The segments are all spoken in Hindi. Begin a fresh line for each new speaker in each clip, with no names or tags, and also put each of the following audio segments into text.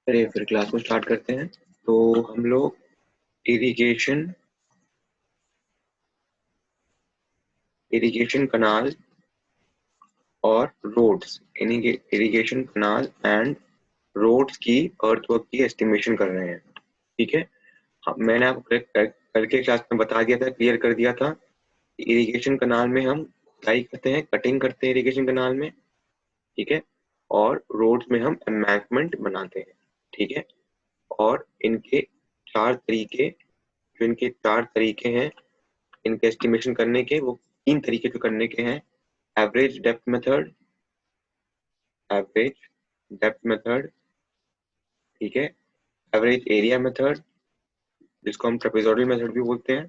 अरे फिर क्लास को स्टार्ट करते हैं। तो हम लोग इरिगेशन इरिगेशन कनाल और roads irrigation canal and roads की अर्थवर्क की एस्टिमेशन कर रहे हैं। ठीक है। मैंने आपको कल के क्लास में बता दिया था, क्लियर कर दिया था। इरिगेशन कनाल में हम खुदाई करते हैं, कटिंग करते हैं इरिगेशन कनाल में। ठीक है। और रोड्स में हम एम्बैंकमेंट बनाते हैं। ठीक है। और इनके चार तरीके हैं इनके एस्टिमेशन करने के। वो तीन तरीके जो करने के हैं: average depth method, average depth method, ठीक है, एवरेज एरिया मेथड, जिसको हम ट्रेपेजोइडल मेथड भी बोलते हैं,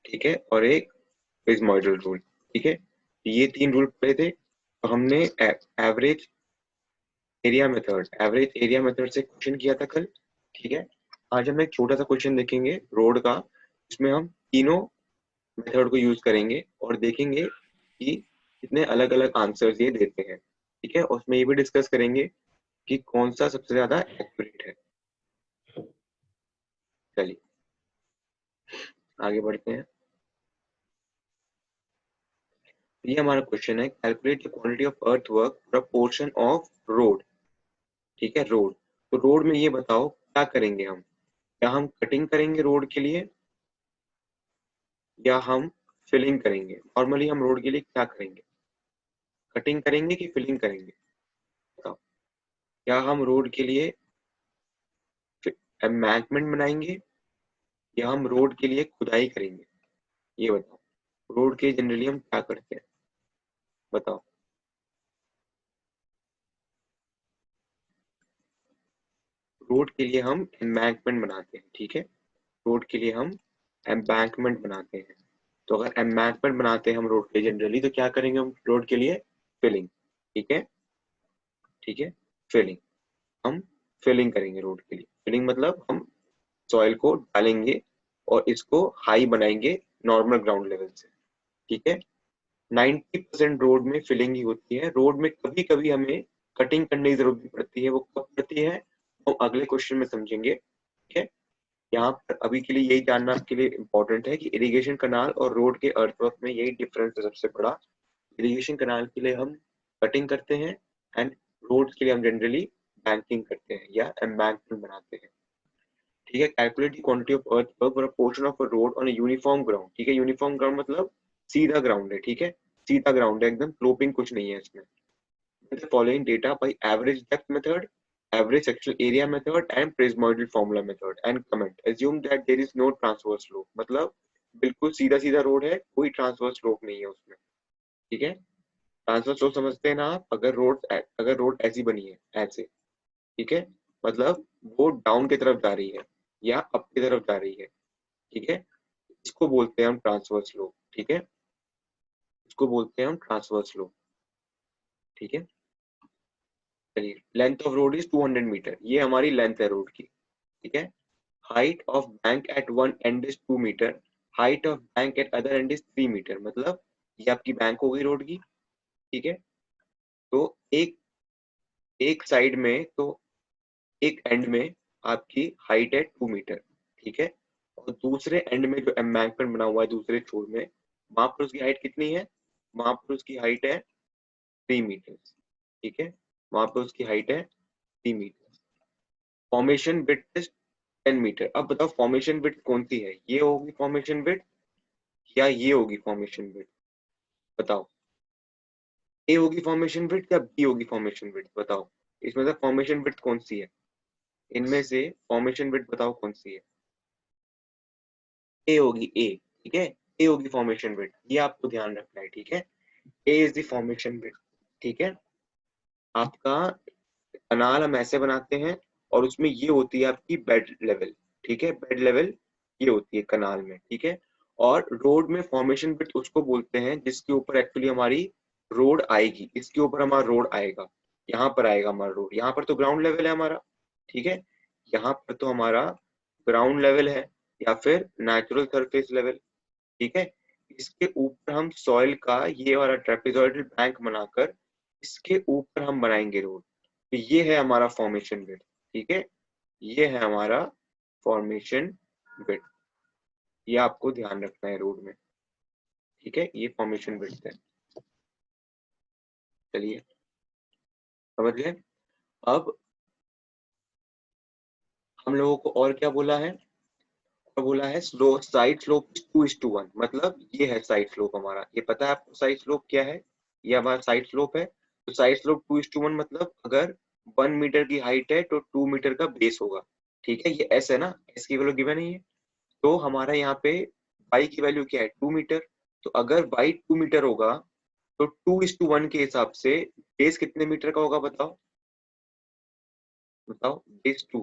ठीक है, और एक ट्रेपेजोइडल रूल। ठीक है। ये तीन रूल पढ़े थे। तो हमने एवरेज एरिया मेथड से क्वेश्चन किया था कल। ठीक है। आज हम एक छोटा सा क्वेश्चन देखेंगे रोड का, जिसमें हम तीनों मेथड को यूज करेंगे और देखेंगे कि कितने अलग अलग आंसर्स ये देते हैं। ठीक है। उसमें ये भी डिस्कस करेंगे कि कौन सा सबसे ज्यादा एक्यूरेट है। चलिए आगे बढ़ते हैं। ये हमारा क्वेश्चन है, calculate the quantity of earth work for a portion of road. ठीक है, रोड। तो रोड में ये बताओ क्या करेंगे हम। क्या हम कटिंग करेंगे रोड के लिए, या हम फिलिंग करेंगे? नॉर्मली हम रोड के लिए क्या करेंगे, कटिंग करेंगे कि फिलिंग करेंगे? बताओ। क्या हम रोड के लिए एम्बैंकमेंट बनाएंगे, या हम रोड के लिए खुदाई करेंगे? ये बताओ। रोड के जनरली हम क्या करते हैं, बताओ। रोड के लिए हम एम्बैंकमेंट बनाते हैं। ठीक है। रोड के लिए हम एम्बैंकमेंट बनाते हैं। तो अगर एम्बैंकमेंट बनाते हैं हम रोड के लिए जनरली, तो क्या करेंगे हम रोड के लिए? फिलिंग। ठीक है। ठीक है। फिलिंग। हम फिलिंग करेंगे रोड के लिए। फिलिंग मतलब हम सॉइल को डालेंगे और इसको हाई बनाएंगे नॉर्मल ग्राउंड लेवल से। ठीक है। 90% रोड में फिलिंग ही होती है। रोड में कभी कभी हमें कटिंग करने की जरूरत भी पड़ती है। वो कब पड़ती है वो अगले क्वेश्चन में समझेंगे। ठीक है। यहाँ पर अभी के लिए यही जानना आपके लिए इम्पोर्टेंट है कि इरिगेशन कनाल और रोड के अर्थवर्क में यही डिफरेंस है सबसे बड़ा। इरिगेशन कनाल के लिए हम कटिंग करते हैं एंड रोड के लिए हम जनरली बैंकिंग करते हैं या एम्बैंकमेंट बनाते हैं। ठीक है। Calculate the quantity of earthwork for a portion of a road on a uniform ground. ठीक है। यूनिफॉर्म ग्राउंड मतलब सीधा ग्राउंड है। ठीक है। सीधा ग्राउंड है एकदम, स्लोपिंग कुछ नहीं है इसमें। The following data by average depth method, average sectional area method and Prismoidal formula method and comment. Assume that there is no transverse slope. मतलब बिल्कुल सीधा सीधा रोड है, कोई ट्रांसवर्स स्लोप नहीं है उसमें। ठीक है। ट्रांसवर्स स्लोप समझते हैं ना आप? अगर रोड ऐसी बनी है, ऐसे, ठीक है, मतलब वो डाउन की तरफ जा रही है या अप की तरफ जा रही है। ठीक है। इसको बोलते हैं हम ट्रांसवर्स स्लोप। ठीक है। इसको बोलते हैं हम ट्रांसवर्स स्लोप। ठीक है। चलिए, length of road is 200 meter, ये हमारी लेंथ है रोड की। ठीक है। Height of bank at one end is 2 meter, height of bank at other end is 3 meter. मतलब ये आपकी बैंक हो गई रोड की। ठीक है। तो एक एक साइड में, तो एक एंड में आपकी हाइट है 2 मीटर। ठीक है। और दूसरे एंड में जो एम्बैंकमेंट बना हुआ है दूसरे छोर में, वहां पर उसकी हाइट कितनी है? वहां पर उसकी हाइट है 3 मीटर। ठीक है। वहां पर उसकी हाइट है 3 meter. Formation width is 10 meter. अब बताओ फॉर्मेशन विड्थ कौन सी है, ये होगी फॉर्मेशन विड्थ या ये होगी फॉर्मेशन विड्थ? बताओ। ए होगी फॉर्मेशन विड्थ या बी होगी फॉर्मेशन विड्थ? बताओ। इसमें से फॉर्मेशन विड्थ कौन सी है? इनमें से फॉर्मेशन विड्थ बताओ कौन सी है? ए होगी, ए। ठीक है। ए होगी फॉर्मेशन विड्थ, ये आपको ध्यान रखना है। ठीक है। ए इज द फॉर्मेशन विड्थ। ठीक है। आपका कनाल हम ऐसे बनाते हैं और उसमें ये होती है आपकी बेड लेवल। ठीक है। बेड लेवल ये होती है कनाल में। ठीक है। और रोड में फॉर्मेशन विड्थ उसको बोलते हैं जिसके ऊपर एक्चुअली हमारी रोड आएगी। इसके ऊपर हमारा रोड आएगा, यहाँ पर आएगा हमारा रोड। यहाँ पर तो ग्राउंड लेवल है हमारा। ठीक है। यहाँ पर तो हमारा ग्राउंड लेवल है या फिर नेचुरल सरफेस लेवल। ठीक है। इसके ऊपर हम सॉइल का ये वाला ट्रेपेजॉइडल बैंक बनाकर इसके ऊपर हम बनाएंगे रोड। तो ये है हमारा फॉर्मेशन विड्थ। ठीक है। ये है हमारा फॉर्मेशन विड्थ, ये आपको ध्यान रखना है रोड में, ठीक है। ये फॉर्मेशन विड्थ है, चलिए समझ गए। अब हम लोगों को और क्या बोला है, और बोला है स्लो साइड स्लोप 2:1, मतलब ये है साइड स्लोप हमारा, ये पता है आपको साइड स्लोप क्या है, ये हमारा साइड स्लोप है। तो साइड स्लोप 2:1 मतलब अगर 1 मीटर की हाइट है तो 2 मीटर का बेस होगा, ठीक है। ये एस है ना, एस की वैल्यू गिवन है ये। तो हमारा यहाँ पे y की वैल्यू क्या है, 2 मीटर। तो अगर y 2 मीटर होगा तो 2:1 के हिसाब से बेस कितने मीटर का होगा, बताओ बताओ। बेस 2,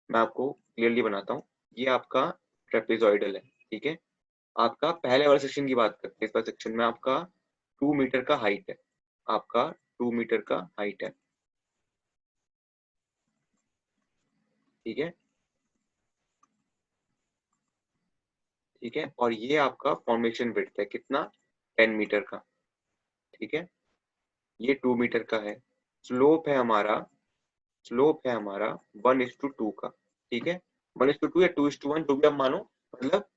मैं आपको क्लियरली बनाता हूँ। ये आपका ट्रेपेजॉइडल है, ठीक है। आपका पहले वाले सेक्शन की बात करते हैं, इस वाले सेक्शन में आपका 2 मीटर का हाइट है, आपका 2 मीटर का हाइट है, ठीक है, ठीक है। और ये आपका फॉर्मेशन विड्थ है कितना, 10 मीटर का, ठीक है। ये 2 मीटर का है। स्लोप है हमारा, स्लोप है हमारा 1:2 का, ठीक है। 1:2 या 2:1 जो भी आप मानो, मतलब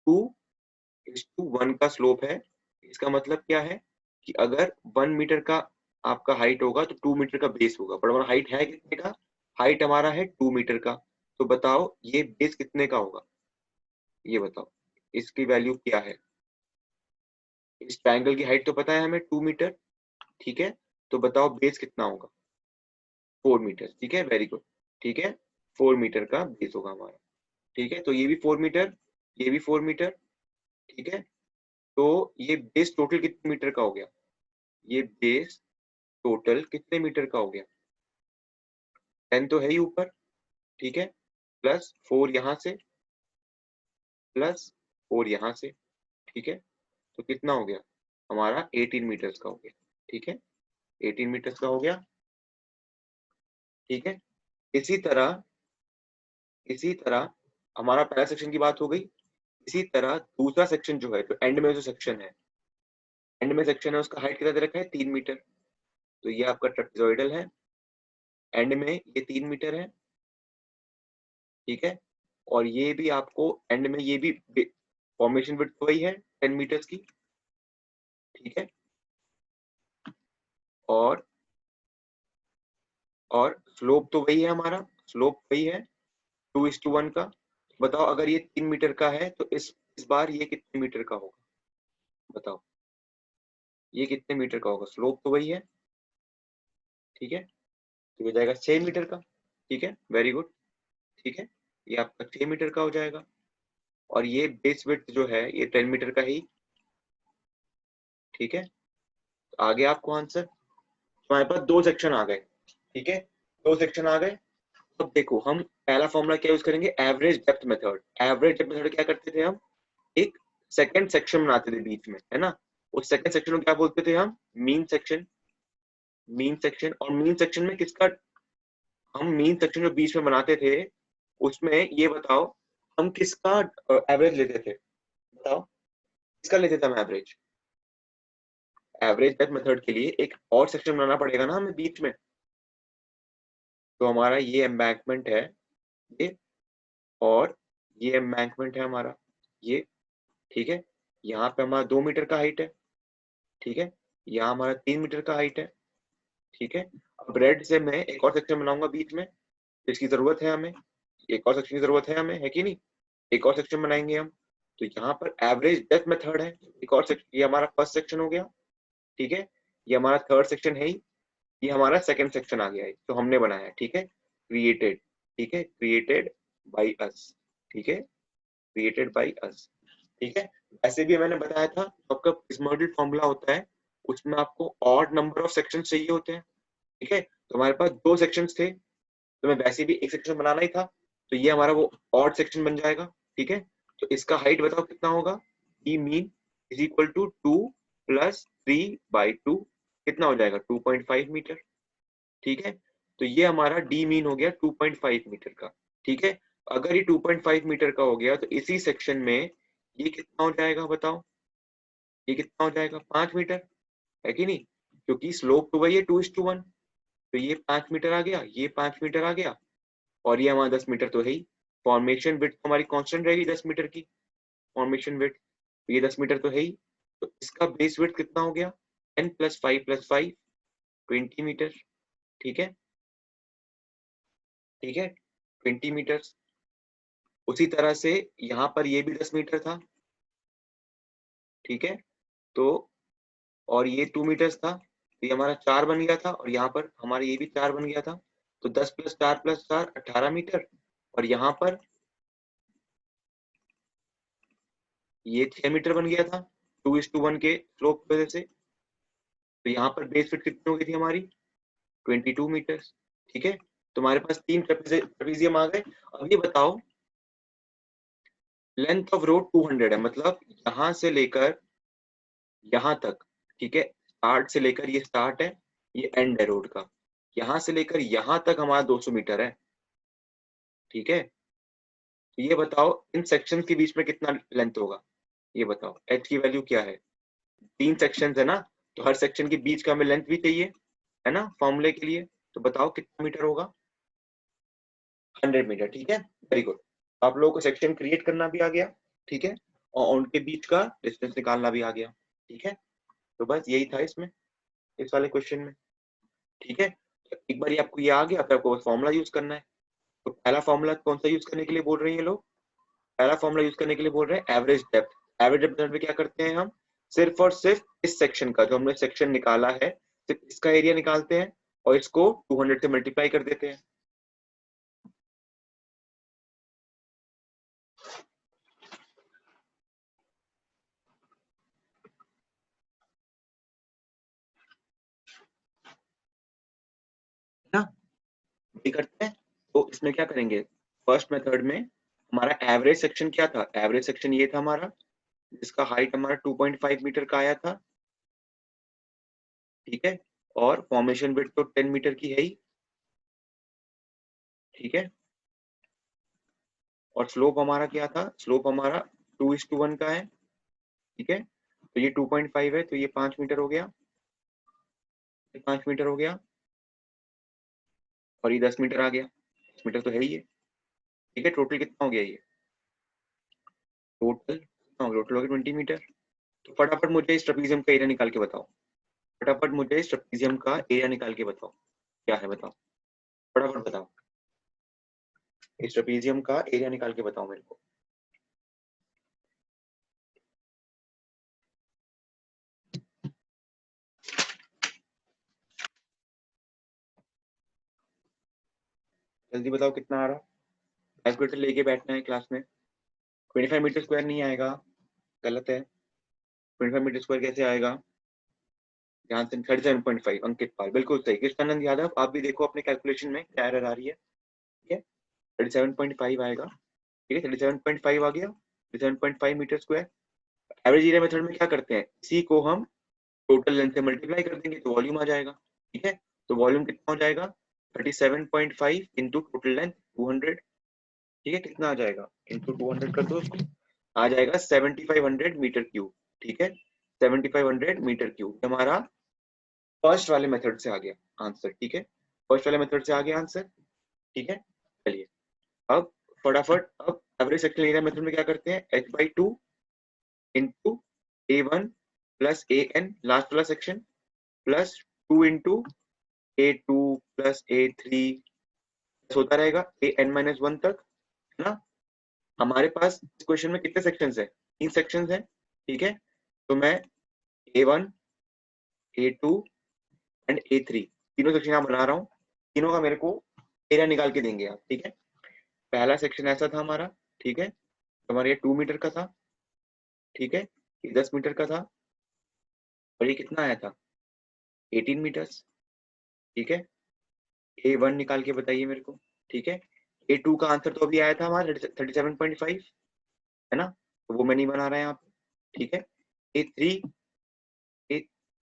2:1 का स्लोप है। इसका मतलब क्या है कि अगर 1 मीटर का आपका हाइट होगा तो 2 मीटर का बेस होगा, पर हमारा हाइट है कितने का, हाइट हमारा है 2 मीटर का। तो बताओ ये बेस कितने का होगा, ये बताओ, इसकी वैल्यू क्या है। इस ट्रायंगल की हाइट तो पता है हमें 2 मीटर, ठीक है। तो बताओ बेस कितना होगा, 4 मीटर, ठीक है, वेरी गुड, ठीक है। 4 मीटर का बेस होगा हमारा, ठीक है। तो ये भी 4 मीटर, ये भी 4 मीटर, ठीक है। तो ये बेस टोटल कितने मीटर का हो गया, ये बेस टोटल कितने मीटर का हो गया, 10 तो है ही ऊपर, ठीक है, प्लस 4 यहाँ से, प्लस 4 यहाँ से, ठीक है। तो कितना हो गया हमारा, 18 मीटर्स का हो गया, ठीक है, 18 मीटर्स का हो गया, ठीक है। इसी तरह, इसी तरह हमारा पहला सेक्शन की बात हो गई। इसी तरह दूसरा सेक्शन जो है, तो एंड में जो सेक्शन है, एंड में सेक्शन है, उसका हाइट कितना दे रखा है, 3 मीटर। तो ये आपका ट्रेपेजॉइडल है, एंड में ये 3 मीटर है, ठीक है। और ये भी आपको एंड में ये भी फॉर्मेशन विड्थ वही है 10 मीटर्स की, ठीक है। और और स्लोप तो वही है हमारा, स्लोप वही है 2:1 का। बताओ अगर ये 3 मीटर का है तो इस बार ये कितने मीटर का होगा, बताओ ये कितने मीटर का होगा, स्लोप तो वही है, ठीक है। तो हो जाएगा 6 मीटर का, ठीक है, वेरी गुड, ठीक है। ये आपका 6 मीटर का हो जाएगा। और ये बेस विड्थ जो है ये 10 मीटर का ही, ठीक है। तो आ गया आपको आंसर। तो हमारे पास दो सेक्शन आ गए, ठीक है, दो सेक्शन आ गए। अब देखो हम पहला फॉर्मूला क्या यूज करेंगे, average depth method. Average depth method क्या करते थे हम, एक सेकंड सेक्शन बनाते थे बीच में, है ना। उस सेकंड सेक्शन को क्या बोलते थे हम, मीन सेक्शन। मीन सेक्शन, और मीन सेक्शन में किसका, हम मीन सेक्शन जो बीच में बनाते थे उसमें ये बताओ हम किसका एवरेज लेते थे, बताओ किसका लेते थे हम एवरेज। एवरेज डेप्थ मेथड के लिए एक और सेक्शन बनाना पड़ेगा ना हमें बीच में। तो हमारा ये एम्बैंकमेंट है, ये, और ये एम्बैंकमेंट है हमारा, ये, ठीक है। यहाँ पे हमारा 2 मीटर का हाइट है, ठीक है। यहाँ हमारा 3 मीटर का हाइट है, ठीक है। अब रेड से मैं एक और सेक्शन बनाऊंगा बीच में, इसकी जरूरत है हमें, एक और सेक्शन की जरूरत है हमें, है कि नहीं। एक और सेक्शन बनाएंगे हम। तो यहाँ पर एवरेज डेप्थ मेथड है, एक और सेक्शन, ये हमारा फर्स्ट सेक्शन हो गया, ठीक है। ये हमारा थर्ड सेक्शन है ही, ये हमारा सेकंड सेक्शन आ गया है तो हमने बनाया, ठीक है, क्रिएटेड, ठीक है, क्रिएटेड बाय अस, ठीक है, क्रिएटेड बाय अस, ठीक है। ऐसे भी मैंने बताया था तो आपका प्रिज्मोइडल फॉर्मूला होता है, उसमें आपको ऑड नंबर ऑफ सेक्शंस चाहिए होते हैं, ठीक है। तो हमारे पास दो सेक्शंस थे, तो मैं वैसे भी एक सेक्शन बनाना ही था, तो ये हमारा वो ऑड सेक्शन बन जाएगा, ठीक है। तो इसका हाइट बताओ कितना होगा, E mean is equal to 2 plus 3/2, कितना हो जाएगा 2.5 मीटर, ठीक है। तो ये हमारा डी मीन हो गया 2.5 मीटर का, ठीक है। अगर ये 2.5 मीटर का हो गया तो इसी सेक्शन में ये कितना हो जाएगा बताओ, ये कितना हो जाएगा 5 मीटर, है कि नहीं, क्योंकि स्लोप तो वही है 2:1। तो ये 5 मीटर आ गया, ये 5 मीटर आ गया, और ये हमारा 10 मीटर तो है ही। फॉर्मेशन विड्थ हमारी कांस्टेंट रहेगी 10 मीटर की, फॉर्मेशन विड्थ, तो ये 10 मीटर तो है ही। तो इसका बेस विड्थ कितना हो गया, 10 + 5 + 5 20 मीटर। ठीक है, ठीक है, 20 मीटर। उसी तरह से यहाँ पर ये भी 10 मीटर था। ठीक है, तो और ये 2 मीटर्स था, तो ये हमारा 4 बन गया था, और यहाँ पर हमारा ये भी 4 बन गया था। तो 10 + 4 + 4 18 मीटर, और यहाँ पर ये 6 मीटर बन गया था 2:1 के स्लोप की वजह से। तो यहाँ पर बेस फिट कितनी हो गई थी हमारी, 22 मीटर। ठीक है, तुम्हारे पास 3 ट्रेपेजियम आ गए। अब ये बताओ, लेंथ ऑफ रोड 200 है, मतलब यहाँ से लेकर यहाँ तक, ठीक है, स्टार्ट से लेकर, ये स्टार्ट है, ये एंड है रोड का, यहाँ से लेकर यहाँ तक हमारा 200 मीटर है। ठीक है, तो ये बताओ इन सेक्शन के बीच में कितना लेंथ होगा, ये बताओ एच की वैल्यू क्या है। 3 सेक्शन है ना, तो हर सेक्शन के बीच का हमें लेंथ भी चाहिए, है ना, फॉर्मूले के लिए। तो बताओ कितना मीटर होगा, 100 मीटर। ठीक है, वेरी गुड। आप लोगों को सेक्शन क्रिएट करना भी आ गया। ठीक है, और उनके बीच का डिस्टेंस निकालना भी आ गया। ठीक है, तो बस यही था इसमें, इस वाले क्वेश्चन में। ठीक है, तो एक बार आपको ये आ गया, फिर आपको फॉर्मूला यूज करना है। तो पहला फॉर्मूला कौन सा यूज करने के लिए बोल रहे हैं ये लोग, पहला फॉर्मूला यूज करने के लिए बोल रहे हैं एवरेज डेप्थ। एवरेज डेप्थ में क्या करते हैं हम, सिर्फ और सिर्फ इस सेक्शन का, जो हमने सेक्शन निकाला है, सिर्फ इसका एरिया निकालते हैं और इसको 200 से मल्टीप्लाई कर देते हैं। ना, ये करते हैं। तो इसमें क्या करेंगे, फर्स्ट मेथड में हमारा एवरेज सेक्शन क्या था, एवरेज सेक्शन ये था हमारा, जिसका हाइट हमारा 2.5 मीटर का आया था। ठीक है, और फॉर्मेशन विड्थ तो 10 मीटर की है ही। ठीक है, और स्लोप हमारा क्या था, स्लोप हमारा 2:1 का है। ठीक है, तो ये 2.5 है, तो ये 5 मीटर हो गया, ये 5 मीटर हो गया, और ये 10 मीटर आ गया, 10 मीटर तो है ही है। ठीक है, टोटल कितना हो गया ये, टोटल कितना हो गया, टोटल हो गया 20 मीटर। तो फटाफट मुझे इस ट्रेपेजियम का एरिया निकाल के बताओ, फटाफट मुझे इस ट्रेपेजियम का एरिया निकाल के बताओ, क्या है बताओ, फटाफट बताओ, इस ट्रेपेजियम का एरिया निकाल के बताओ मेरे को। जल्दी बताओ कितना आ रहा, कैलकुलेटर लेके बैठना है क्लास में। 25 मीटर स्क्वायर नहीं आएगा, गलत है। 25 मीटर स्क्वायर कैसे आएगा, ध्यान से। 37.5, अंकित पाल बिल्कुल सही। कृष्णानंद यादव आप भी देखो अपने कैलकुलेशन में क्या एरर आ रही है। ठीक है, 37.5 आएगा। ठीक है, 37.5 आ गया, 37.5 meter square. Average area method में क्या करते हैं, इसी को हम टोटल लेंथ से मल्टीप्लाई कर देंगे तो वॉल्यूम आ जाएगा। ठीक है, तो वॉल्यूम कितना हो जाएगा, 37.5 इंटू टोटल लेंथ 200। ठीक है, कितना आ जाएगा, इंटू 200 कर दो उसको, आ जाएगा 7500 मीटर क्यूब। ठीक है, 7500 मीटर क्यूब हमारा फर्स्ट वाले मेथड से आ गया आंसर। ठीक है, फर्स्ट वाले मेथड से आ गया आंसर। ठीक है, चलिए अब फटाफट, अब एवरेज सेक्शन एरिया मेथड में क्या करते हैं, h/2 into a1 plus an, last वाला section, plus 2 into a2 plus a3 होता रहेगा an-1 तक, है ना। हमारे पास इस क्वेश्चन में कितने सेक्शंस है, 3 सेक्शंस हैं। ठीक है, तो मैं a1 a2 एंड a3 तीनों सेक्शन यहाँ बना रहा हूँ, तीनों का मेरे को एरिया निकाल के देंगे आप। ठीक है, पहला सेक्शन ऐसा था हमारा। ठीक है, तो हमारा ये 2 मीटर का था। ठीक है, ये 10 मीटर का था, और ये कितना आया था, 18 मीटर्स। ठीक है, a1 निकाल के बताइए मेरे को। ठीक है, a2 का आंसर तो अभी आया था हमारा 37.5, है ना, तो वो मैं नहीं बना रहा यहाँ पे। ठीक है, a3, ए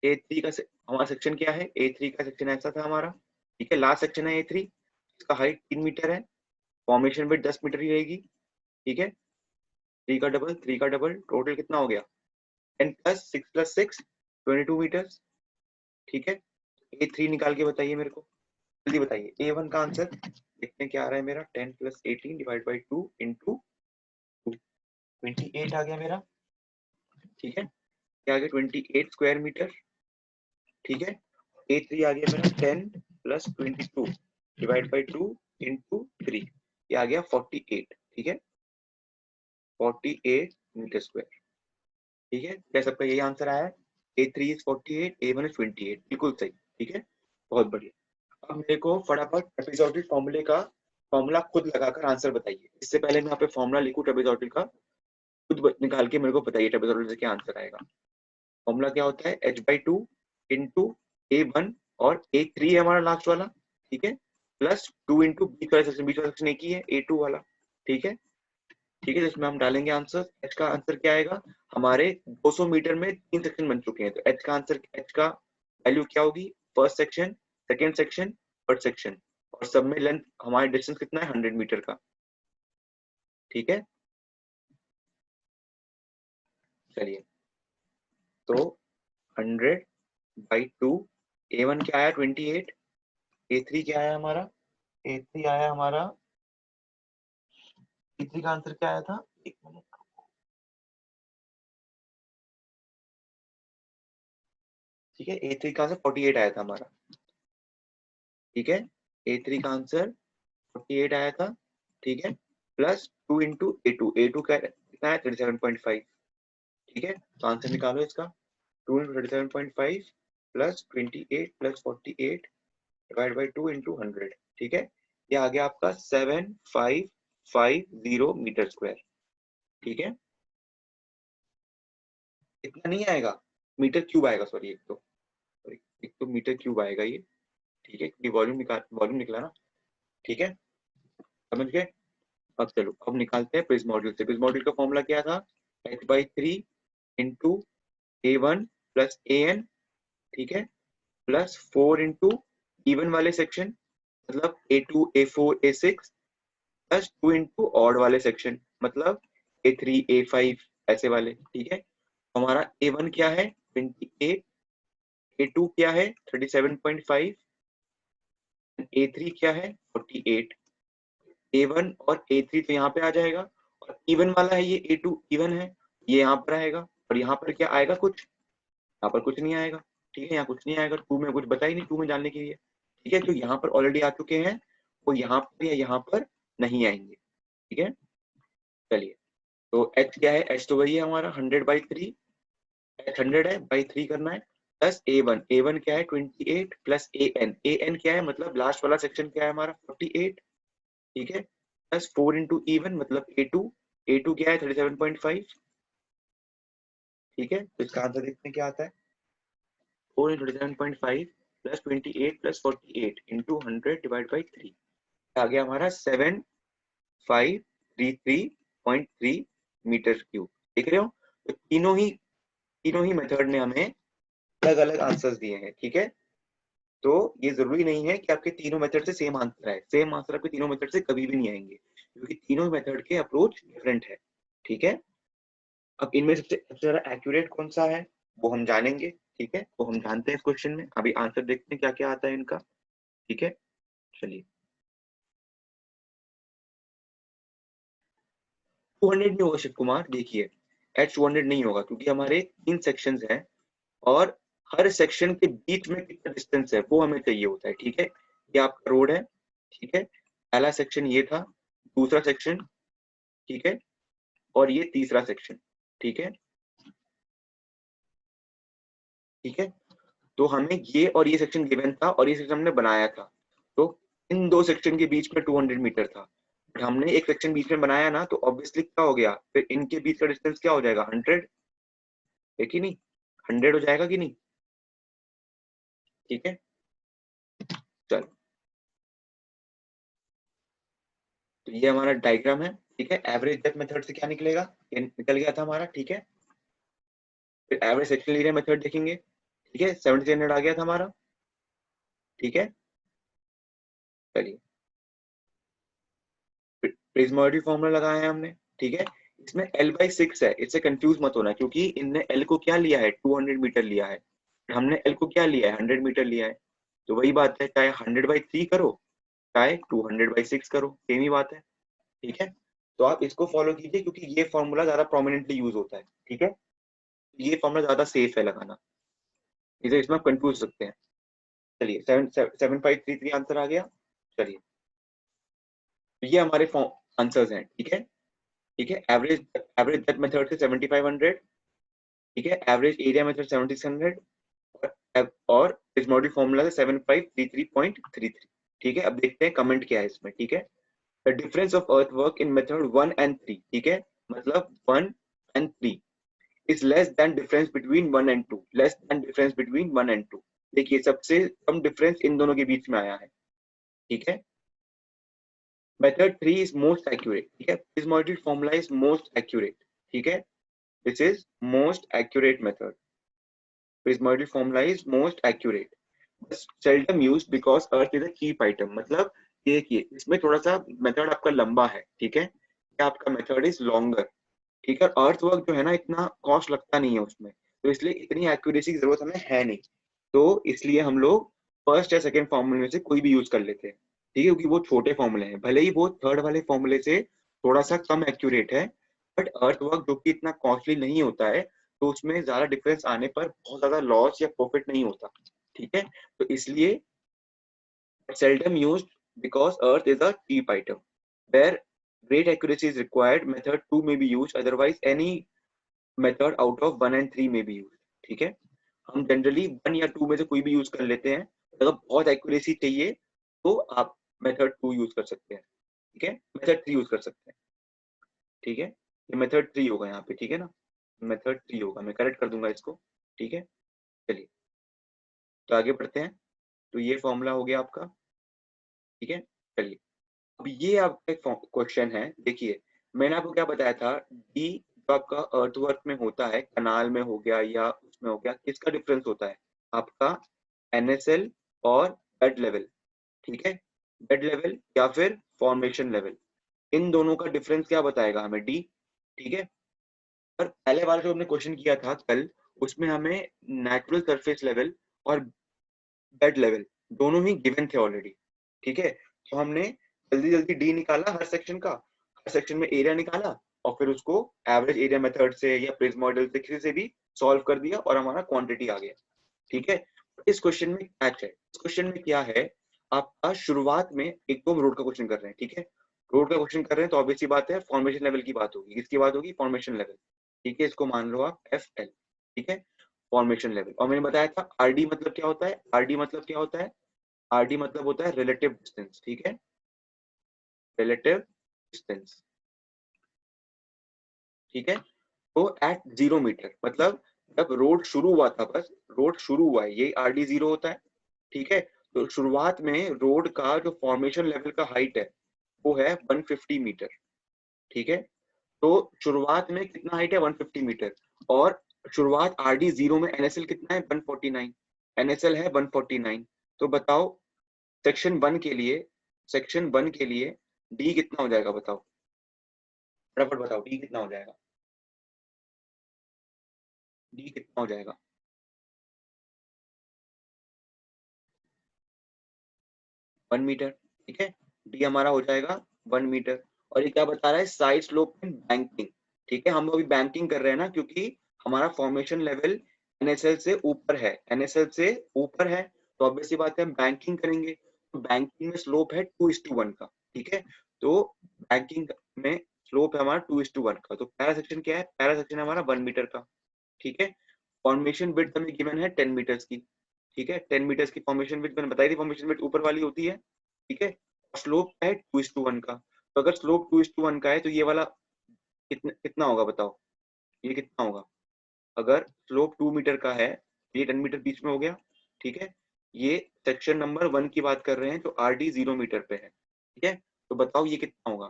ए थ्री का हमारा सेक्शन क्या है, a3 का सेक्शन ऐसा था हमारा। ठीक है, लास्ट सेक्शन है a3, इसका हाइट 3 मीटर है, फॉर्मेशन विड्थ 10 मीटर ही रहेगी। ठीक है, 3 का डबल, 3 का डबल, टोटल कितना हो गया, 10 + 6 + 6 22 मीटर्स। ठीक है, a3 निकाल के बताइए मेरे को, जल्दी बताइए, a1 का आंसर देखते हैं क्या आ रहा है मेरा, 10 + 18 डिवाइड बाई 2 इंटू 28 आ गया मेरा, ठीक है। क्या आ गया 28 स्क्वायर मीटर, ठीक है। A3 आ गया मेरा 10 + 22 डिवाइड बाई 2 इंटू 3, ये आ गया 48, ठीक है, 48 मीटर स्क्वायर, ठीक है। क्या सबका यही आंसर आया है? A3 इज 48, A1 इज 28, बिल्कुल सही, ठीक है, बहुत बढ़िया। अब मेरे को फटाफट ट्रेपेजॉइडल फॉर्मूले का फॉर्मूला खुद लगाकर आंसर बताइए। इससे पहले मैं यहाँ पे फॉर्मूला लिखूं ट्रेपेजॉइडल का, खुद निकाल के मेरे को बताइए ट्रेपेजॉइडल से क्या आंसर आएगा। फॉर्मूला क्या होता है, h/2 इंटू A1 और A3 है हमारा लास्ट वाला, ठीक है, प्लस 2 इंटू बीच वाला सेक्शन एक ही है A2 वाला, ठीक है, ठीक है। जिसमें हम डालेंगे आंसर, एच का आंसर क्या आएगा, हमारे 200 मीटर में 3 सेक्शन बन चुके हैं, तो एच का आंसर, एच का वैल्यू क्या होगी, first section, second section, third section, और सब में लेंथ हमारे डिस्टेंस कितना है 100 मीटर का, ठीक है। चलिए, तो 100/2, A1 क्या आया 28, A3 क्या आया हमारा, A3 आया हमारा, A3 का आंसर क्या आया था, एक मिनट, ठीक है, A3 का आंसर 48 आया था हमारा, ठीक है, A3 का आंसर 48 आया था, ठीक है, प्लस 2 इंटू A2 कितना है 37.5, ठीक है। तो आंसर निकालो इसका, 2 into 37.5 plus 28 plus 48 divide by 2 into 100, ठीक है। ये आ गया आपका 7550 मीटर स्क्वायर, ठीक है। इतना नहीं आएगा, मीटर क्यूब आएगा, सॉरी, एक तो मीटर क्यूब आएगा ये, ठीक है, क्योंकि वॉल्यूम निकला ना, ठीक है, समझ गए। अब चलो, अब निकालते हैं प्रिज्म मॉड्यूल से। प्रिज्म मॉड्यूल का फॉर्मूला क्या था, h/3 into A1 plus AN, ठीक है, प्लस 4 इंटू इवन वाले सेक्शन, मतलब A2 A4 A6, plus 2 into odd वाले सेक्शन, मतलब A3 A5 ऐसे वाले, ठीक है। हमारा A1 क्या है 28, A2 क्या है 37.5, A3 क्या है 48, A1 और A3 तो यहाँ पे आ जाएगा, और इवन वाला है ये A2 इवन है, ये यहाँ पर आएगा, और यहाँ पर क्या आएगा, कुछ यहाँ पर कुछ नहीं आएगा, ठीक है, यहाँ कुछ नहीं आएगा, 2 में कुछ बता ही नहीं 2 में जानने के लिए, ठीक है। तो यहाँ पर ऑलरेडी आ चुके हैं, वो यहाँ पर या यहाँ पर नहीं आएंगे, ठीक है। चलिए, तो h क्या है, h तो वही है हमारा 100/3, h 100 है, बाई 3 करना है, प्लस A1 क्या है 28 प्लस AN क्या है, मतलब लास्ट वाला सेक्शन क्या है हमारा 48, ठीक है, प्लस 4 इंटू इवन मतलब A2 क्या है 37.5, ठीक है। तो इसका आंसर देखते हैं क्या आता है, 4 into 37.5 plus 28 plus 48 into 100 divide by 3, आ गया हमारा 7533.3 मीटर क्यूब, देख रहे हो। तो तीनों ही मेथड ने हमें अलग अलग आंसर्स दिए हैं, ठीक है। तो ये जरूरी नहीं है कि आपके तीनों मेथड से सेम आंसर आए, सेम आंसर आपके तीनों मेथड से कभी भी नहीं आएंगे, क्योंकि तीनों मेथड के अप्रोच डिफरेंट है, ठीक है। अब इनमें सबसे ज्यादा एक्यूरेट कौन सा है वो हम जानेंगे, ठीक है, वो हम जानते हैं इस क्वेश्चन में। अभी आंसर देखते हैं क्या क्या आता है इनका, ठीक है। चलिए, 200 नहीं होगा शिव कुमार, देखिए H 200 नहीं होगा, क्योंकि हमारे 3 सेक्शंस हैं, और हर सेक्शन के बीच में कितना डिस्टेंस है वो हमें चाहिए होता है, ठीक है। ये आपका रोड है, ठीक है, पहला सेक्शन ये था, दूसरा सेक्शन, ठीक है, और ये तीसरा सेक्शन, ठीक है, ठीक है। तो हमें ये और ये सेक्शन गिवन था, और ये सेक्शन हमने बनाया था, तो इन दो सेक्शन के बीच में 200 मीटर था, बट हमने एक सेक्शन बीच में बनाया ना, तो ऑब्वियसली क्या हो गया, फिर इनके बीच का डिस्टेंस क्या हो जाएगा 100, है कि नहीं, 100 हो जाएगा कि नहीं, ठीक है। चलो, तो ये हमारा डायग्राम है, ठीक है। एवरेज डेप्थ मेथड से क्या निकलेगा, ये निकल गया था हमारा, ठीक है। फिर एवरेज सेक्शन एरिया मेथड देखेंगे, ठीक है, 7300 आ गया था हमारा, ठीक है। चलिए, प्रिज्मोइडल फॉर्मूला लगाया है हमने, ठीक है। इसमें L/6 है, इससे कंफ्यूज मत होना, क्योंकि इनने L को क्या लिया है 200 मीटर लिया है, हमने L को क्या लिया है 100 मीटर लिया है, तो वही बात है, चाहे 100/3 करो मल्टीप्लाई 200/6 करो, सेम ही बात है। ठीक है, तो आप इसको फॉलो कीजिए क्योंकि ये फॉर्मूला ज्यादा प्रोमिनेंटली यूज होता है। ठीक है, ये फॉर्मूला ज्यादा सेफ है लगाना, इसे इसमें आप कंफ्यूज सकते हैं। चलिए 7533 आंसर आ गया। चलिए, तो ये हमारे आंसर्स हैं। ठीक है, ठीक है, एवरेज एवरेज डेप्थ मेथड से 7500, ठीक है, एवरेज एरिया मेथड 7600, और इस मॉडल फॉर्मूला से 7533.33। ठीक है, अब देखते हैं कमेंट क्या है इसमें। ठीक है, the difference of earth work in method 1 and 3, ठीक है, मतलब 1 and 3 is less than difference between 1 and 2, less than difference between 1 and 2। देखिए, सबसे कम डिफरेंस इन दोनों के बीच में आया है। ठीक है, मेथड 3 इज मोस्ट एक्यूरेट। ठीक है, this model formula is most accurate. ठीक है, this is most accurate method, this model formula is most accurate, seldom used because earth is a cheap item। मतलब देखिए, इसमें थोड़ा सा मेथड आपका लंबा है। ठीक है, आपका मेथड इज लॉन्गर। ठीक है, अर्थ वर्क जो है ना, इतना कॉस्ट लगता नहीं है उसमें, तो इसलिए इतनी एक्यूरेसी की जरूरत हमें है नहीं। तो इसलिए हम लोग फर्स्ट या सेकंड फॉर्मूले में से कोई भी यूज कर लेते हैं। ठीक है, क्योंकि वो छोटे फॉर्मूले हैं, भले ही वो थर्ड वाले फॉर्मूले से थोड़ा सा कम एक्यूरेट है, बट अर्थ वर्क जो कि इतना कॉस्टली नहीं होता है, तो उसमें ज्यादा डिफरेंस आने पर बहुत ज्यादा लॉस या प्रॉफिट नहीं होता। ठीक है, तो इसलिए seldom used because earth is a cheap item where great accuracy is required, method 2 may be used, otherwise any method out of 1 and 3 may be used। ठीक है, हम जनरली 1 या 2 में से कोई भी यूज कर लेते हैं। अगर बहुत एक्यूरेसी चाहिए तो आप मेथड 2 यूज कर सकते हैं। ठीक है, मेथड 3 यूज कर सकते हैं। ठीक है, ये मेथड 3 होगा यहाँ पे। ठीक है ना, मेथड 3 होगा, मैं करेक्ट कर दूंगा इसको। ठीक है, चलिए तो आगे बढ़ते हैं। तो ये फॉर्मूला हो गया आपका। ठीक है, चलिए अब ये आपका एक क्वेश्चन है। देखिए, मैंने आपको क्या बताया था, डी जो आपका अर्थवर्क में होता है, कनाल में हो गया या उसमें हो गया, किसका डिफरेंस होता है? आपका एनएसएल और बेड लेवल। ठीक है, बेड लेवल या फिर फॉर्मेशन लेवल, इन दोनों का डिफरेंस क्या बताएगा हमें? डी। ठीक है, पर पहले वाला जो हमने क्वेश्चन किया था कल, उसमें हमें नेचुरल सरफेस लेवल और बेड लेवल दोनों ही गिवन थे ऑलरेडी। ठीक है, तो हमने जल्दी जल्दी डी निकाला हर सेक्शन का, हर सेक्शन में एरिया निकाला, और फिर उसको एवरेज एरिया मेथड से या प्रिज्म मॉडल से किसी से भी सॉल्व कर दिया और हमारा क्वांटिटी आ गया। ठीक है, इस क्वेश्चन में कैच है, इस क्वेश्चन में क्या है, आपका शुरुआत में एक तो रोड का क्वेश्चन कर रहे हैं। ठीक है, रोड का क्वेश्चन कर रहे हैं तो ऑब्वियस सी बात है, फॉर्मेशन लेवल की बात होगी। किसकी बात होगी? Formation level. ठीक है, इसको मान लो आप एफ एल। ठीक है, फॉर्मेशन लेवल। और मैंने बताया था आरडी मतलब क्या होता है, आरडी मतलब क्या होता है, आरडी मतलब होता है रिलेटिव डिस्टेंस। ठीक है, रिलेटिव डिस्टेंस। ठीक है, तो एट 0 मीटर मतलब जब रोड शुरू हुआ था, बस रोड शुरू हुआ है, ये आरडी 0 होता है। ठीक है, तो शुरुआत में रोड का जो फॉर्मेशन लेवल का हाइट है वो है 150 मीटर। ठीक है, तो शुरुआत में कितना हाइट है? 150 मीटर। और शुरुआत आरडी 0 में एनएसएल कितना है? 149। एनएसएल है 149। तो बताओ सेक्शन 1 के लिए, सेक्शन 1 के लिए डी कितना हो जाएगा? बताओ, फटाफट बताओ, डी कितना हो जाएगा? डी कितना हो जाएगा? 1 मीटर। ठीक है, डी हमारा हो जाएगा 1 मीटर। और ये क्या बता रहा है? Side slope in banking. ठीक है, हम अभी बैंकिंग कर रहे हैं ना, क्योंकि हमारा फॉर्मेशन लेवल एनएसएल से ऊपर है, एनएसएल से ऊपर है, तो ऑब्वियस सी बात है हम बैंकिंग करेंगे। तो बैंकिंग में स्लोप है 2:1 का। ठीक है, तो बैंकिंग में स्लोप है हमारा 2:1 का। तो पहला सेक्शन क्या है? पहला सेक्शन हमारा 1 मीटर का। ठीक है, फॉर्मेशन विड्थ हमें गिवन है 10 मीटर्स की। ठीक है, 10 मीटर्स की फॉर्मेशन विड्थ मैंने बताई थी, फॉर्मेशन विड्थ ऊपर वाली होती है। ठीक है, स्लोप है 2:1 का। तो अगर स्लोप 2:1 का है तो ये वाला कितना कितना होगा? बताओ, ये कितना होगा? अगर स्लोप 2 मीटर का है, ये 10 मीटर बीच में हो गया। ठीक है, ये सेक्शन नंबर 1 की बात कर रहे हैं, तो आर डी 0 मीटर पे है। ठीक है, तो बताओ ये कितना होगा?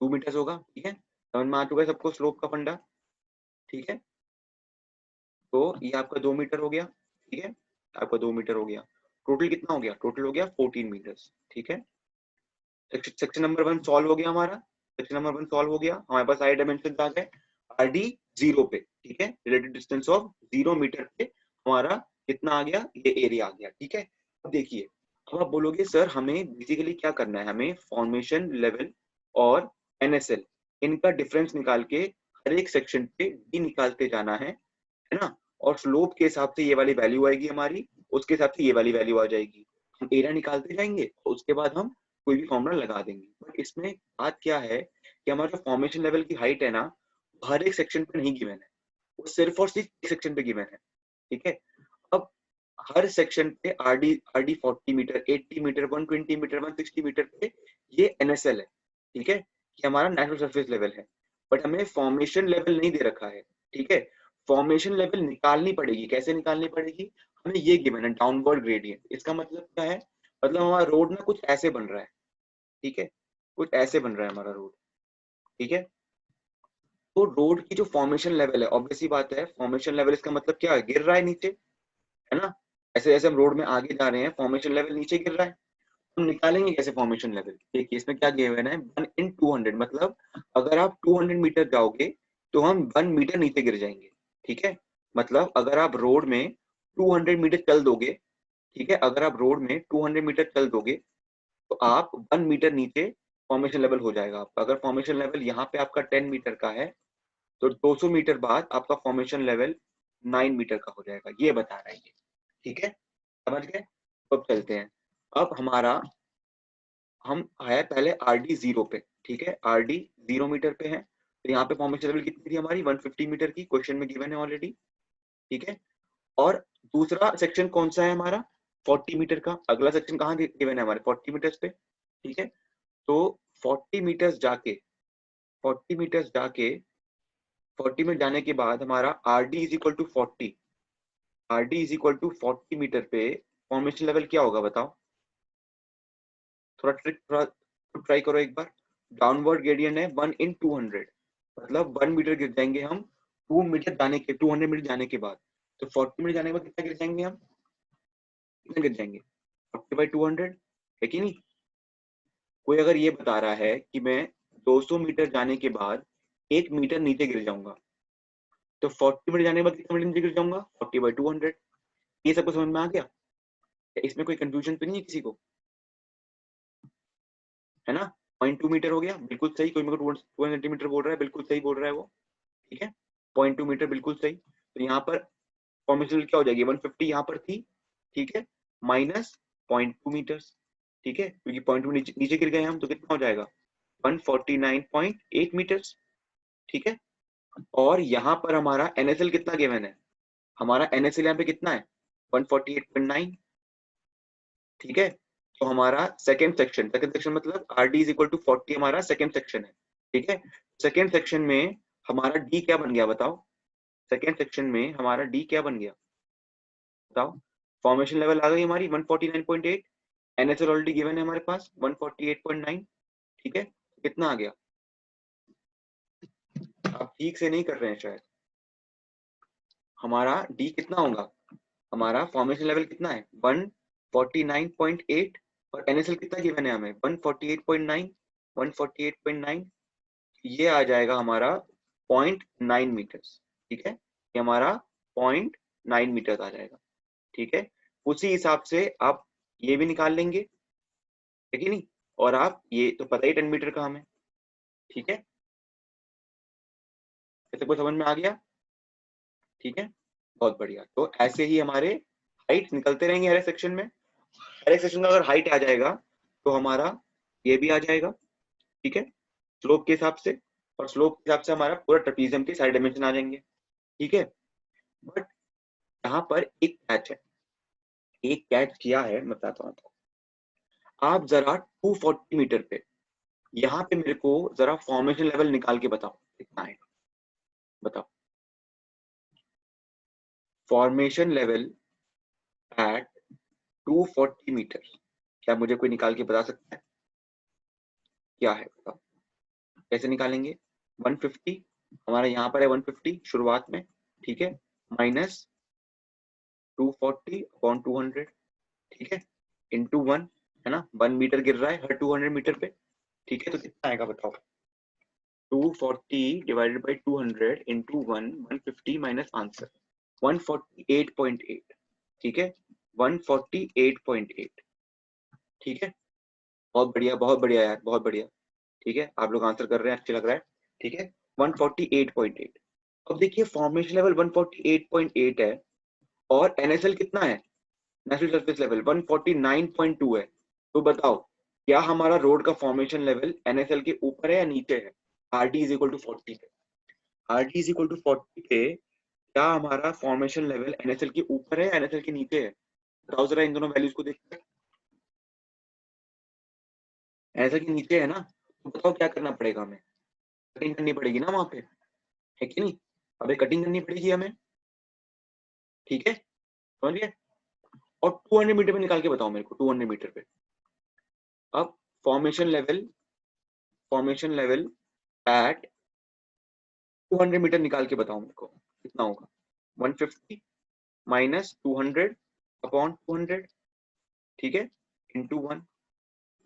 2 मीटर होगा। ठीक है, समझ में आ चुका है सबको स्लोप का फंडा? ठीक है, तो ये आपका 2 मीटर हो गया। ठीक है, आपका 2 मीटर हो गया। टोटल कितना हो गया? टोटल हो गया 14 मीटर्स। ठीक है, सेक्शन नंबर 1 सॉल्व हो गया हमारा, सेक्शन नंबर 1 सॉल्व हो गया, हमारे पास सारे डायमेंशन आ गए। आरडी 0 पे, ठीक है, रिलेटिव डिस्टेंस ऑफ 0 मीटर पे हमारा कितना आ गया? ये एरिया आ गया। ठीक है, अब देखिए, अब आप बोलोगे सर हमें बेसिकली क्या करना है, हमें फॉर्मेशन लेवल और एनएसएल इनका डिफरेंस निकाल के हर एक सेक्शन पे डी निकालते जाना है ना, और स्लोप के हिसाब से ये वाली वैल्यू आएगी हमारी, उसके हिसाब से ये वाली वैल्यू आ जाएगी, हम एरिया निकालते जाएंगे और उसके बाद हम कोई भी फॉर्मूला लगा देंगे। बट इसमें बात क्या है कि हमारा जो फॉर्मेशन लेवल की हाइट है ना, हर एक सेक्शन पे नहीं गिवन है, वो सिर्फ और सिर्फ एक सेक्शन पे गिवन है, ठीक है। अब हर सेक्शन पे RD 40 meter, 80 meter, 120 meter, 160 meter पे ये एनएसएल है, ठीक है, ये हमारा नेचुरल सरफेस लेवल है। बट हमें फॉर्मेशन लेवल नहीं दे रखा है, ठीक है। फॉर्मेशन लेवल निकालनी पड़ेगी, कैसे निकालनी पड़ेगी, हमें ये गिवन है डाउनवर्ड ग्रेडियंट। इसका मतलब क्या है, मतलब हमारा रोड ना कुछ ऐसे बन रहा है, ठीक है, कुछ ऐसे बन रहा है हमारा रोड, ठीक है। तो रोड की जो फॉर्मेशन लेवल है, ऑब्वियसली बात है, फॉर्मेशन लेवल इसका मतलब क्या है, गिर रहा है नीचे, है ना। ऐसे जैसे हम रोड में आगे जा रहे हैं फॉर्मेशन लेवल नीचे गिर रहा है, हम निकालेंगे कैसे फॉर्मेशन लेवल। देखिए इसमें क्या गिवन है, 1/200, मतलब अगर आप 200 मीटर जाओगे तो हम 1 मीटर नीचे गिर जाएंगे, ठीक है। मतलब अगर आप रोड में 200 मीटर चल दोगे, ठीक है, अगर आप रोड में 200 मीटर चल दोगे तो आप 1 मीटर नीचे फॉर्मेशन लेवल हो जाएगा आपका। अगर फॉर्मेशन लेवल यहाँ पे आपका 10 मीटर का है तो 200 मीटर बाद आपका फॉर्मेशन लेवल 9 मीटर का हो जाएगा, ये बता रहा है ये, ठीक है, समझ गए। तो अब चलते हैं, अब हमारा हम है पहले आरडी 0 पे, ठीक है, आरडी 0 मीटर पे है, तो यहाँ पे फॉर्मेशन लेवल कितनी थी हमारी, 150 मीटर की, क्वेश्चन में गिवन है ऑलरेडी, ठीक है। और दूसरा सेक्शन कौन सा है हमारा, 40 मीटर का, अगला सेक्शन कहाँ गिवन है हमारे, 40 मीटर्स पे, ठीक है। तो 40 मीटर्स जाके 40 मीटर्स जाके 40 मीटर जाने के बाद हमारा R D is equal to 40, R D is equal to 40 meter पे फॉर्मेशन लेवल क्या होगा बताओ, थोड़ा ट्राई करो एक बार। डाउनवर्ड ग्रेडियंट है 1/200, मतलब 1 मीटर गिर जाएंगे हम 2 मीटर जाने के 200 मीटर जाने के बाद, तो 40 मीटर जाने के बाद कितना गिर जाएंगे हम, कितना गिर जाएंगे, 40/200, है कि नहीं। कोई अगर ये बता रहा है कि मैं 200 मीटर जाने के बाद 1 मीटर नीचे गिर जाऊंगा, तो 40 मीटर जाने के बाद कितना मीटर नीचे गिर जाऊंगा, 40/200। ये सबको समझ में आ गया, इसमें कोई कंफ्यूजन तो नहीं है किसी को, है ना। 0.2 मीटर हो गया, बिल्कुल सही, कोई मेरे को 2 सेंटीमीटर बोल रहा है, बिल्कुल सही बोल रहा है वो, ठीक है, 0.2 मीटर बिल्कुल सही। तो यहाँ पर फॉर्मेशन क्या हो जाएगी, 150 यहाँ पर थी, ठीक है, माइनस 0.2 मीटर, ठीक है, क्योंकि 0.2 नीचे गिर गए हम तो कितना हो जाएगा, 149.8 मीटर, ठीक है। और यहाँ पर हमारा एनएसएल कितना गिवन है, हमारा एनएसएल यहाँ पे कितना है, 148.9, ठीक है। तो हमारा सेकंड सेक्शन मतलब R D is equal to 40 हमारा सेकंड सेक्शन है, ठीक है। सेकंड सेक्शन में हमारा डी क्या बन गया बताओ, सेकंड सेक्शन में हमारा डी क्या बन गया बताओ। फॉर्मेशन लेवल आ गई हमारी 149.8, एनएसएल ऑलरेडी गिवन है हमारे पास 148.9, ठीक है। कितना आ गया, आप ठीक से नहीं कर रहे हैं शायद, हमारा डी कितना होगा, हमारा फॉर्मेशन लेवल कितना है 149.8, और एनएसएल कितना गिवन है हमें 148.9, 148.9, ये आ जाएगा हमारा 0.9 मीटर, ठीक है, ये हमारा 0.9 मीटर आ जाएगा, ठीक है। उसी हिसाब से आप ये भी निकाल लेंगे, है कि नहीं, और आप ये तो पता ही 10 मीटर का हमें, ठीक है, ऐसे कोई समझ में आ गया, ठीक है, बहुत बढ़िया। तो ऐसे ही हमारे हाइट निकलते रहेंगे हर एक सेक्शन में, हर एक सेक्शन का अगर हाइट आ जाएगा तो हमारा ये भी आ जाएगा, ठीक है, स्लोप के हिसाब से, और स्लोप के हिसाब से हमारा पूरा ट्रेपीजियम के सारे डायमेंशन आ जाएंगे, ठीक है। बट यहाँ पर एक कैच है, एक कैच किया है, मैं बताता हूँ आपको। आप जरा 240 मीटर पे यहाँ पे मेरे को जरा फॉर्मेशन लेवल निकाल के बताओ कितना है, बताओ फॉर्मेशन लेवल एट 240 मीटर, क्या मुझे कोई निकाल के बता सकता है क्या है, बताओ कैसे निकालेंगे। 150 हमारा यहाँ पर है, 150 शुरुआत में, ठीक है, माइनस 240/200, ठीक है, इंटू 1, है ना, 1 मीटर गिर रहा है हर 200 मीटर पे, ठीक है, तो कितना आएगा बताओ, 240 divided by 200 into 1, 150 minus answer 148.8, ठीक है, 148.8, ठीक है, बहुत बढ़िया यार, बहुत बढ़िया। ठीक है, आप लोग आंसर कर रहे हैं, अच्छा लग रहा है। ठीक है, 148.8। अब देखिए फॉर्मेशन लेवल 148.8 है और एनएसएल कितना है, नेचुरल सरफेस लेवल 149.2 है। तो बताओ क्या हमारा रोड का फॉर्मेशन लेवल एनएसएल के ऊपर है या नीचे है? R D is equal to 40 पे, R D is equal to 40 पे क्या हमारा फॉर्मेशन लेवल एनएसएल के ऊपर है या एनएसएल के नीचे है? बताओ जरा इन दोनों वैल्यूज को देखकर। एनएसएल के नीचे है ना, तो बताओ क्या करना पड़ेगा हमें? कटिंग करनी पड़ेगी ना वहां पे, है कि नहीं? अबे कटिंग करनी पड़ेगी हमें, ठीक है, समझ गए? और 200 मीटर पे निकाल के बताओ मेरे को, 200 मीटर पे। अब फॉर्मेशन लेवल एट 200 मीटर निकाल के बताओ मेरे को कितना होगा? 150 माइनस 200 अपॉन 200, ठीक है, इंटू 1।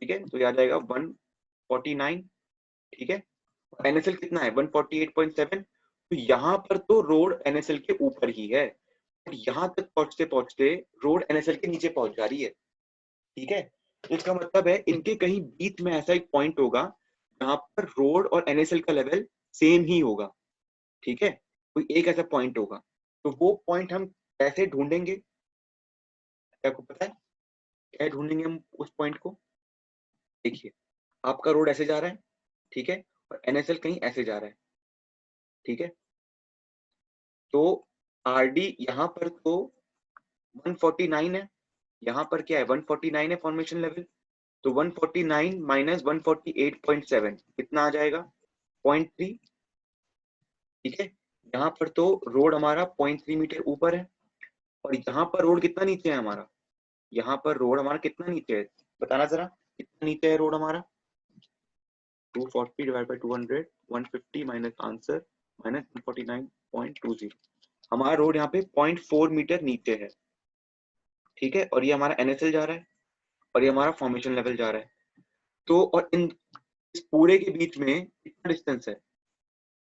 ठीक है, तो याद आएगा 149। ठीक है, एनएसएल कितना है? 148.7। तो यहाँ पर तो रोड एनएसएल के ऊपर ही है, और यहाँ तक पहुंचते पहुंचते रोड एनएसएल के नीचे पहुंच जा रही है। ठीक है, तो इसका मतलब है इनके कहीं बीच में ऐसा एक पॉइंट होगा जहां पर रोड और एनएसएल का लेवल सेम ही होगा। ठीक है, कोई एक ऐसा पॉइंट होगा, तो वो पॉइंट हम कैसे ढूंढेंगे? क्या आपको पता है क्या ढूंढेंगे हम उस पॉइंट को? देखिए, आपका रोड ऐसे जा रहा है, ठीक है, और एनएसएल कहीं ऐसे जा रहा है। ठीक है, तो आरडी यहाँ पर तो 149 है, यहाँ पर क्या है? 149 है फॉर्मेशन लेवल। तो 149 माइनस 148.7 कितना आ जाएगा? 0.3। ठीक है, यहाँ पर तो रोड हमारा 0.3 मीटर ऊपर है, और यहाँ पर रोड कितना नीचे है हमारा? यहाँ पर रोड हमारा कितना नीचे है? बताना जरा, कितना नीचे है रोड हमारा? 240 divide by 200, 150 minus answer minus 149.20। हमारा रोड यहाँ पे 0.4 मीटर नीचे है। ठीक है, और ये हमारा एनएसएल जा रहा है, और ये हमारा फॉर्मेशन लेवल जा रहा है। तो और इस पूरे के बीच में कितना डिस्टेंस है?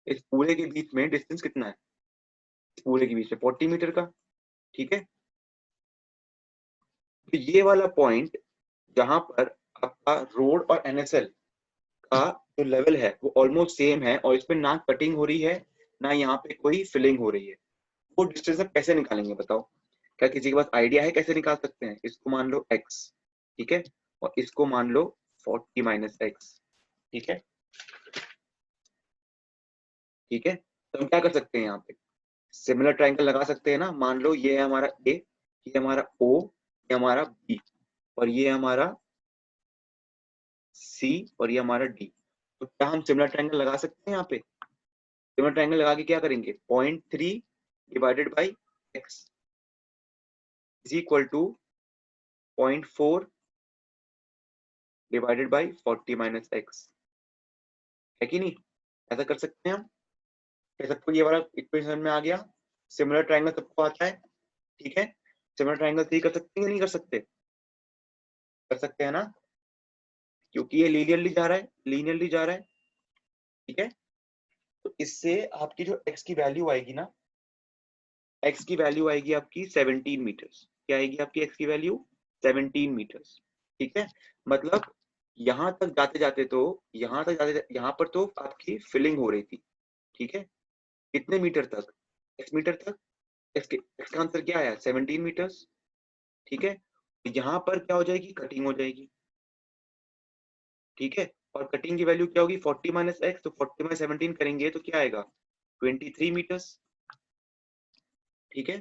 इस पूरे के बीच में डिस्टेंस कितना है? इस पूरे के बीच में 40 मीटर का। ठीक है, तो ये वाला पॉइंट जहां पर आपका रोड और एनएसएल का जो लेवल है वो ऑलमोस्ट सेम है, और इसमें ना कटिंग हो रही है ना यहाँ पे कोई फिलिंग हो रही है, वो डिस्टेंस आप कैसे निकालेंगे बताओ? क्या किसी के पास आइडिया है कैसे निकाल सकते हैं? इसको मान लो x, ठीक है, और इसको मान लो 40 माइनस एक्स। ठीक है, ठीक है, तो हम क्या कर सकते हैं यहाँ पे? सिमिलर ट्रायंगल लगा सकते हैं ना। मान लो ये है हमारा ए, ये हमारा ओ, ये हमारा बी, और ये हमारा सी, और ये हमारा डी। तो क्या हम सिमिलर ट्रायंगल लगा सकते हैं यहाँ पे? सिमिलर ट्रायंगल लगा के क्या करेंगे? 0.3 divided by x is equal to 0.4 divided by 40 minus x, है कि नहीं? ऐसा कर सकते हैं हम। क्या सबको ये वाला इक्वेशन में आ गया? सिमिलर ट्रायंगल सबको आता है, ठीक है? सिमिलर ट्रायंगल से ही कर सकते हैं या नहीं कर सकते? कर सकते हैं ना, क्योंकि ये लीनियरली जा रहा है, लीनियरली जा रहा है। ठीक है, तो इससे आपकी जो x की वैल्यू आएगी ना, x की वैल्यू आएगी आपकी 17 मीटर्स। क्या आएगी आपकी x की वैल्यू? 17 मीटर्स। ठीक है, मतलब यहाँ तक जाते जाते तो यहाँ तक जाते यहाँ पर तो आपकी फिलिंग हो रही थी। ठीक है, कितने मीटर तक? x मीटर तक। x का आंसर क्या आया? 17 मीटर्स। ठीक है, यहाँ पर क्या हो जाएगी? कटिंग हो जाएगी। ठीक है, और कटिंग की वैल्यू क्या होगी? 40 माइनस एक्स, तो 40 माइनस 17 करेंगे तो क्या आएगा? 23 मीटर्स। ठीक है,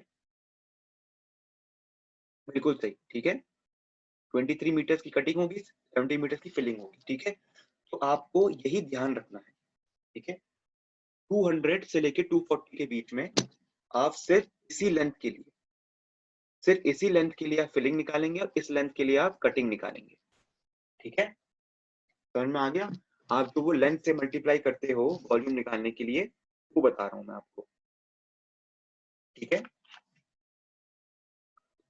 बिल्कुल सही। ठीक है, 23 मीटर्स की कटिंग होगी, 17 मीटर्स की फिलिंग होगी। ठीक है, तो आपको यही ध्यान रखना है। ठीक है, 200 से लेके 240 के बीच में आप सिर्फ इसी लेंथ के लिए आप फिलिंग निकालेंगे, और इस लेंथ के लिए आप कटिंग निकालेंगे। ठीक है, समझ में आ गया? आप जो वो लेंथ से मल्टीप्लाई करते हो वॉल्यूम निकालने के लिए, वो बता रहा हूं मैं आपको। ठीक है,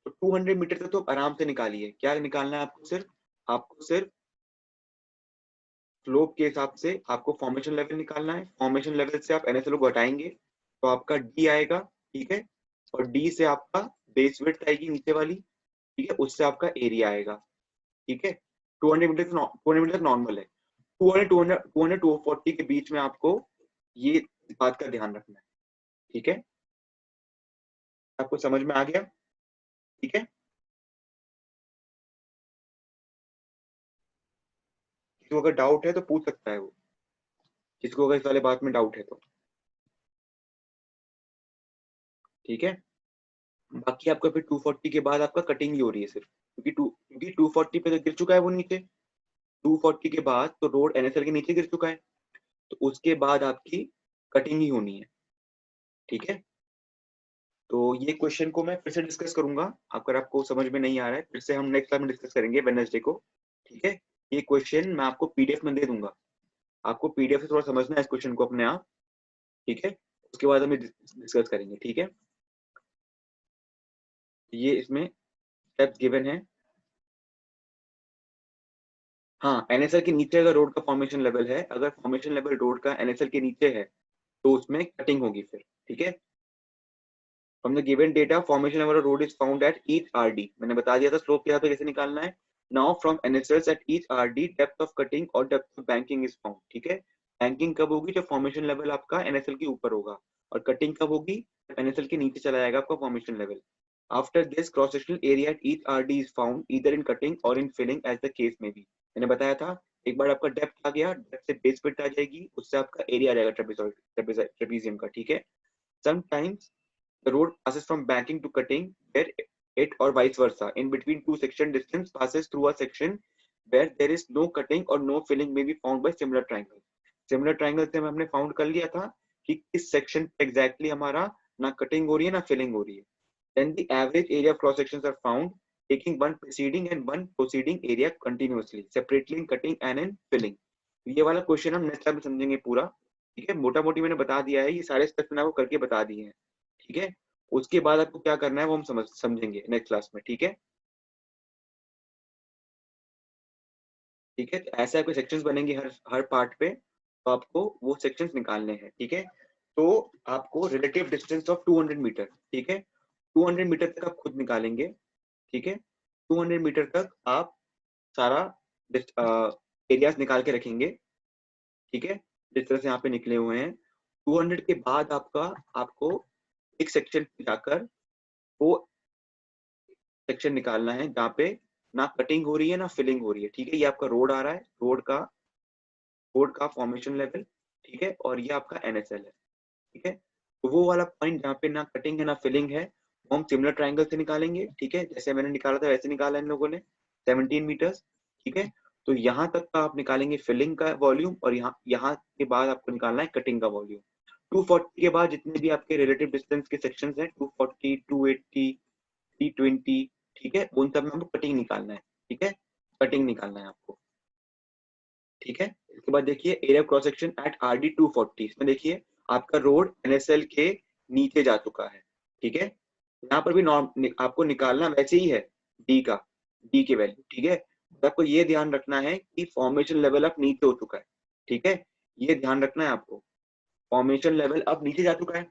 तो 200 मीटर तक तो आराम से निकालिए। क्या निकालना है आपको सिर्फ स्लोप के हिसाब से आपको फॉर्मेशन लेवल निकालना है। फॉर्मेशन लेवल से आप एनएसएल को घटाएंगे तो आपका डी आएगा। ठीक है, और डी से आपका बेस विड्थ आएगी नीचे वाली। ठीक है, उससे आपका एरिया आएगा। ठीक है, 200 मीटर तक नॉर्मल है। 200 240 के बीच में आपको ये बात का ध्यान रखना है, ठीक है? आपको समझ में आ गया? ठीक है, किसी को अगर डाउट है तो पूछ सकता है वो, किसको अगर इस वाले बात में डाउट है तो, ठीक है? बाकी आपका फिर 240 के बाद आपका कटिंग ही हो रही है सिर्फ, क्योंकि 240 पे तो गिर चुका है वो नीचे। 240 के बाद तो रोड एनएसएल के नीचे गिर चुका है, तो उसके बाद आपकी कटिंग ही होनी है, ठीक है? तो ये क्वेश्चन को मैं फिर से डिस्कस करूंगा, अगर आपको समझ में नहीं आ रहा है फिर से हम नेक्स्ट टाइम डिस्कस करेंगे वेडनेसडे को, ठीक है? ये क्वेश्चन मैं आपको पीडीएफ में दे दूंगा, आपको पीडीएफ से थोड़ा समझना है इस क्वेश्चन को अपने आप, ठीक है? उसके बाद हम डिस्कस करेंगे, ठीक है? ये इसमें स्टेप्स गिवन है। हाँ, एनएसएल के नीचे अगर रोड का फॉर्मेशन लेवल है, अगर फॉर्मेशन लेवल रोड का एनएसएल के नीचे है तो उसमें कटिंग होगी फिर, ठीक है? From the given data formation level road is found at each RD, मैंने बता दिया था स्लोप यहाँ पे कैसे निकालना है। Now from NSLs at each RD depth of cutting और depth of banking is found, ठीक है? बैंकिंग कब होगी? जब फॉर्मेशन लेवल आपका एनएसएल के ऊपर होगा, और कटिंग कब होगी? जब एनएसएल के नीचे चला जाएगा आपका formation level. After this cross sectional area at each RD is found either in cutting और in filling as the case may be. मैंने बताया था एक बार आपका डेप्थ आ गया, डेप्थ से बेस फिट आ जाएगी, उससे आपका एरिया आ जाएगा ट्रेपेजियम का, ठीक है? Sometimes the road passes from banking to cutting where it or vice versa. In between two section distance passes through a section where there is no cutting or no filling may be found by similar triangle. Similar triangle से हमने फाउंड कर लिया था कि किस सेक्शन पे एग्जैक्टली हमारा ना कटिंग हो रही है ना फिलिंग हो रही है। Then the average area of cross sections are found taking one preceding and one proceeding area continuously, separately in cutting and in filling. ये वाला क्वेश्चन हम नेक्स्ट टाइम समझेंगे पूरा, ठीक है? मोटा मोटी मैंने बता दिया है, ये सारे स्टेप्स मैंने आपको करके बता दिए हैं, ठीक है? उसके बाद आपको क्या करना है वो हम समझेंगे नेक्स्ट क्लास में, ठीक है? ठीक है, तो ऐसे आपके सेक्शंस बनेंगे हर हर पार्ट पे, तो आपको वो सेक्शंस निकालने हैं, ठीक है? तो आपको रिलेटिव डिस्टेंस ऑफ 200 मीटर, ठीक है? 200 मीटर तक आप खुद निकालेंगे, ठीक है? 200 मीटर तक आप सारा एरियाज निकाल के रखेंगे, ठीक है? जिस तरह से यहाँ पे निकले हुए हैं। 200 के बाद आपको एक सेक्शन जाकर वो सेक्शन निकालना है जहाँ पे ना कटिंग हो रही है ना फिलिंग हो रही है, ठीक है? ये आपका रोड आ रहा है, रोड का फॉर्मेशन लेवल, ठीक है? और ये आपका एनएसएल है, ठीक है? तो वो वाला पॉइंट जहाँ पे ना कटिंग है ना फिलिंग है वो हम सिमिलर ट्रायंगल से निकालेंगे, ठीक है? जैसे मैंने निकाला था वैसे निकाला इन लोगों ने 17 मीटर्स, ठीक है? तो यहाँ तक का आप निकालेंगे फिलिंग का वॉल्यूम, और यहाँ के बाद आपको निकालना है कटिंग का वॉल्यूम। 240 के बाद जितने भी आपके रिलेटिव डिस्टेंस के सेक्शंस हैं, 240, 280, 320, ठीक है? उन सब में हमको कटिंग निकालना है, ठीक है? कटिंग निकालना है आपको, ठीक है? इसके बाद देखिए area cross section at RD 240, इसमें देखिए आपका रोड एनएसएल के नीचे जा चुका है, ठीक है? यहाँ पर भी आपको निकालना वैसे ही है डी के वैल्यू, ठीक है? तो आपको ये ध्यान रखना है कि फॉर्मेशन लेवल अब नीचे हो चुका है, ठीक है? ये ध्यान रखना है आपको, फॉर्मेशन लेवल अब नीचे जा चुका है,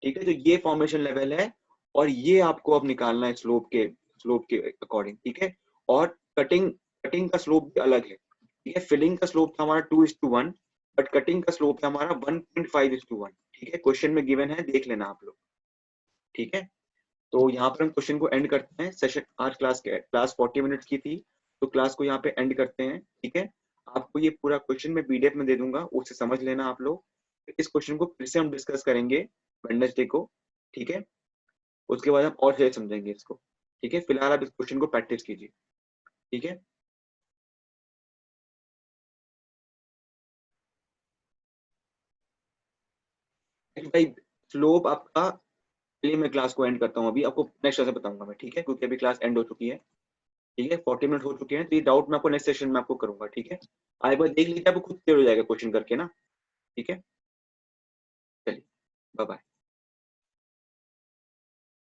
ठीक है? तो ये फॉर्मेशन लेवल है, और ये आपको अब निकालना है स्लोप के अकॉर्डिंग, ठीक है? और कटिंग का स्लोप भी अलग है, ठीक है? फिलिंग का स्लोप था हमारा 2:1, बट कटिंग का स्लोप था हमारा 1.5:1, ठीक है? क्वेश्चन में गिवन है, देख लेना आप लोग, ठीक है? तो यहाँ पर हम क्वेश्चन को एंड करते हैं। सेशन आज क्लास 40 मिनट्स की थी, तो क्लास को यहाँ पे एंड करते हैं, ठीक है? आपको ये पूरा क्वेश्चन मैं पीडीएफ में दे दूंगा, उससे समझ लेना आप लोग। इस क्वेश्चन को फिर से हम डिस्कस करेंगे वेडनेसडे को, ठीक है? उसके बाद हम और से समझेंगे इसको, ठीक है? फिलहाल आप इस क्वेश्चन को प्रैक्टिस कीजिए, ठीक है? भाई स्लोप आपका, चलिए मैं क्लास को एंड करता हूँ, अभी आपको नेक्स्ट से बताऊंगा मैं, ठीक है? क्योंकि अभी क्लास एंड हो चुकी है, ठीक है? 40 मिनट हो चुके हैं, तो ये डाउट मैं आपको नेक्स्ट सेशन में आपको करूंगा, ठीक है? एक बार देख लीजिए, आपको खुद क्लियर हो जाएगा क्वेश्चन करके ना, ठीक है? चलिए, बाय बाय।